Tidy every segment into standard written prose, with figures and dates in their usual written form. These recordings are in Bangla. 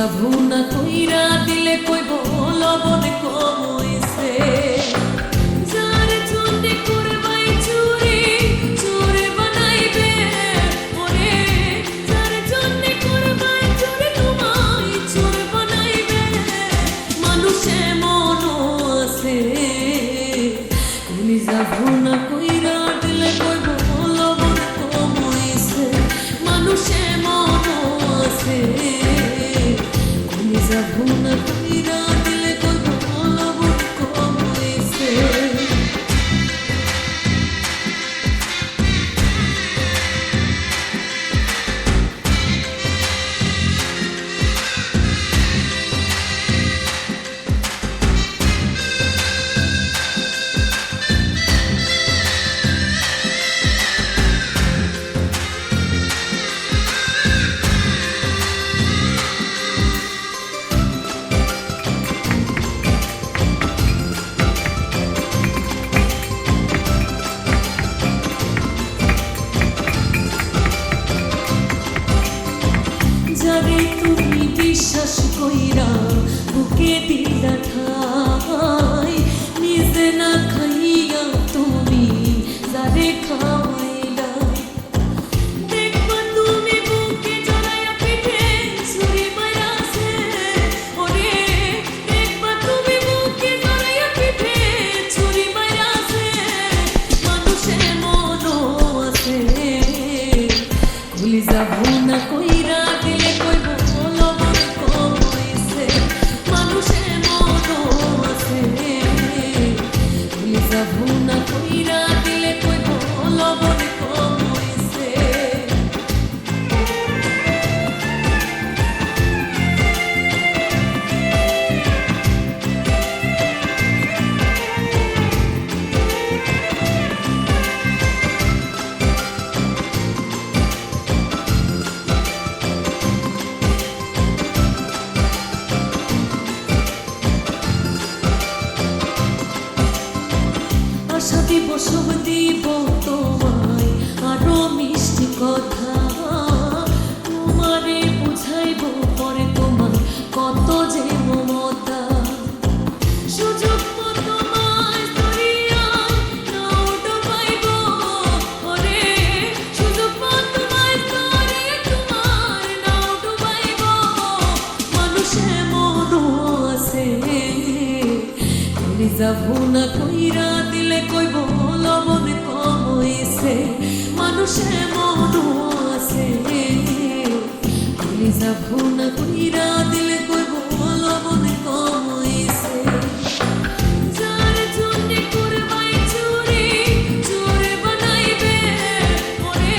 যাবো না কইরা দিলে কইব লবণ কম হইছে। যার জন্যে করবাই চুরি চোরে বানাইবে ওরে, যার জন্যে করবাই চুরি তোমায় চোর বানাইবে। মানুষে মনও আছে কলি যাবো না কইরা দিলে কইব লবণ কম হইছে। মানুষে মনও আছে যাবো না কইরা দিলে কইব লবণ কম হইছে। যারে তুমি বিশ্বাস কইরা বুকে দিলা ঠাই, নিজে না খাইয়া তুমি যারে খাওয়াইলা। দেখবা তুমি বুকে জড়াইয়া পিঠে ছুরি মাইরাছে ওরে, দেখবা তুমি বুকে জড়াইয়া পিঠে ছুরি মাইরাছে। মানুষে মনও আছে ভুলি যাবো না কইরা দিলে কইব লবণ কম হইছে। মানুষে মনও আছে ভুলি যাবো না কইরা দিলে কইব লবণ কম হইছে। আশা দিব সব দিব তোমায় আরো মিষ্টি কথা, তোমারে বুঝাইব পরে তোমার কত যে মমতা। সুযোগ মতো মাছ ধরিয়ায় নাও ডুবাইব ওরে, সুযোগ মতো মাছ ধরিয়া তোমার নাও ডুবাইব। মানুষে মনও আছে কলি যাবো না কইরা দিলে কইব লবণ কম হইছে। মানুষে মনও আছে কলি যাবো না কইরা দিলে কইব লবণ কম হইছে। যার জন্যে করবাই চুরি চোরে বানাইবে ওরে,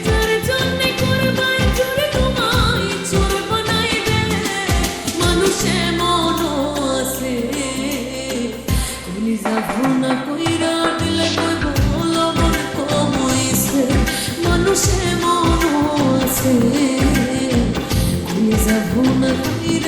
যার জন্যে করবাই চুরি তোমায় চোর বানাইবে। মানুষে মনও আছে কলি যাবো না কইরা দিলে কইব লবণ কম হইছে। মানুষে মনও আছে কলি যাবো না কইরা